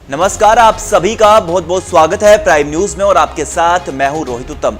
नमस्कार, आप सभी का बहुत बहुत स्वागत है प्राइम न्यूज में और आपके साथ मैं हूं रोहित उत्तम।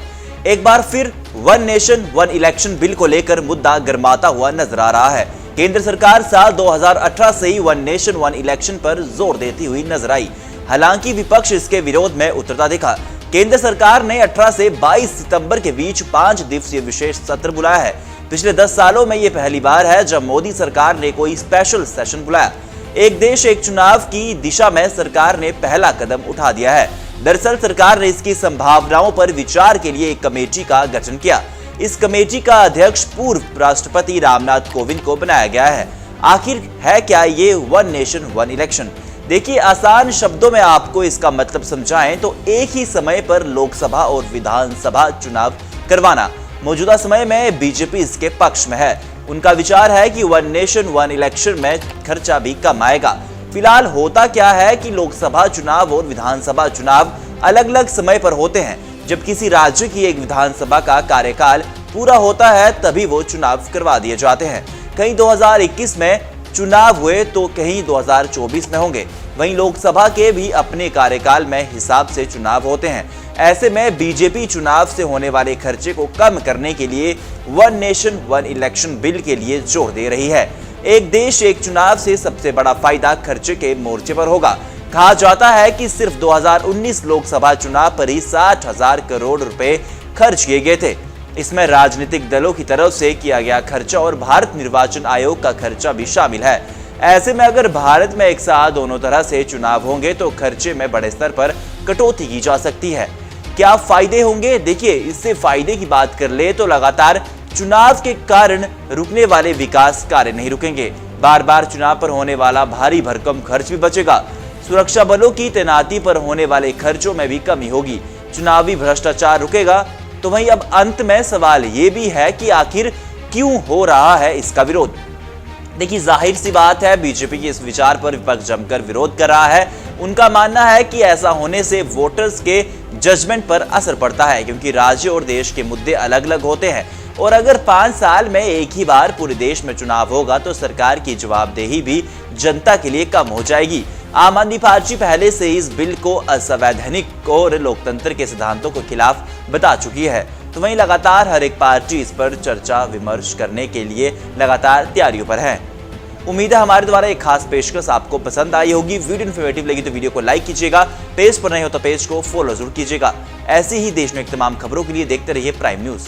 एक बार फिर one nation one election bill को लेकर मुद्दा गर्माता हुआ नजर आ रहा है। केंद्र सरकार साल 2018 से ही वन नेशन वन इलेक्शन पर जोर देती हुई नजर आई। हालांकि विपक्ष इसके विरोध में उतरता दिखा। केंद्र सरकार ने 18 से 22 सितंबर के बीच 5 दिवसीय विशेष सत्र बुलाया है। पिछले 10 सालों में ये पहली बार है जब मोदी सरकार ने कोई स्पेशल सेशन बुलाया। एक देश एक चुनाव की दिशा में सरकार ने पहला कदम उठा दिया है। दरअसल सरकार ने इसकी संभावनाओं पर विचार के लिए एक कमेटी का गठन किया। इस कमेटी का अध्यक्ष पूर्व राष्ट्रपति रामनाथ कोविंद को बनाया गया है। आखिर है क्या ये वन नेशन वन इलेक्शन? देखिए, आसान शब्दों में आपको इसका मतलब समझाएं तो एक ही समय पर लोकसभा और विधानसभा चुनाव करवाना। मौजूदा समय में बीजेपी इसके पक्ष में है। उनका विचार है कि वन नेशन वन इलेक्शन में खर्चा भी कम आएगा। फिलहाल होता क्या है कि लोकसभा चुनाव और विधानसभा चुनाव अलग अलग समय पर होते हैं। जब किसी राज्य की एक विधानसभा का कार्यकाल पूरा होता है तभी वो चुनाव करवा दिए जाते हैं। कहीं 2021 में चुनाव हुए तो कहीं 2024 में होंगे। वहीं लोकसभा के भी अपने कार्यकाल में हिसाब से चुनाव होते हैं। ऐसे में बीजेपी चुनाव से होने वाले खर्चे को कम करने के लिए one nation one election bill के लिए जोर दे रही है। एक देश एक चुनाव से सबसे बड़ा फायदा खर्चे के मोर्चे पर होगा। कहा जाता है कि सिर्फ 2019 लोकसभा चुनाव पर ही 60,000 करोड़ रुपए खर्च किए गए थे। इसमें राजनीतिक दलों की तरफ से किया गया खर्चा और भारत निर्वाचन आयोग का खर्चा भी शामिल है। ऐसे में अगर भारत में एक साथ दोनों तरह से चुनाव होंगे तो खर्चे में बड़े स्तर पर कटौती की जा सकती है। क्या फायदे होंगे? देखिए, इससे फायदे की बात कर ले तो लगातार चुनाव के कारण रुकने वाले विकास कार्य नहीं रुकेंगे। बार बार चुनाव पर होने वाला भारी भरकम खर्च भी बचेगा। सुरक्षा बलों की तैनाती पर होने वाले खर्चों में भी कमी होगी। चुनावी भ्रष्टाचार रुकेगा। तो वहीं अब अंत में सवाल ये भी है कि आखिर क्यों हो रहा है इसका विरोध? देखिए, जाहिर सी बात है, बीजेपी के इस विचार पर विपक्ष जमकर विरोध कर रहा है। उनका मानना है कि ऐसा होने से वोटर्स के जजमेंट पर असर पड़ता है, क्योंकि राज्य और देश के मुद्दे अलग अलग होते हैं और अगर 5 साल में एक ही बार पूरे देश में चुनाव होगा तो सरकार की जवाबदेही भी जनता के लिए कम हो जाएगी। आम आदमी पार्टी पहले से इस बिल को असंवैधानिक और लोकतंत्र के सिद्धांतों के खिलाफ बता चुकी है। तो वहीं लगातार हर एक पार्टी इस पर चर्चा विमर्श करने के लिए लगातार तैयारियों पर है। उम्मीद है हमारे द्वारा एक खास पेशकश आपको पसंद आई होगी। वीडियो इन्फॉर्मेटिव लगी तो वीडियो को लाइक कीजिएगा। पेज पर नहीं हो तो पेज को फॉलो जरूर कीजिएगा। ऐसी ही देश में तमाम खबरों के लिए देखते रहिए प्राइम न्यूज।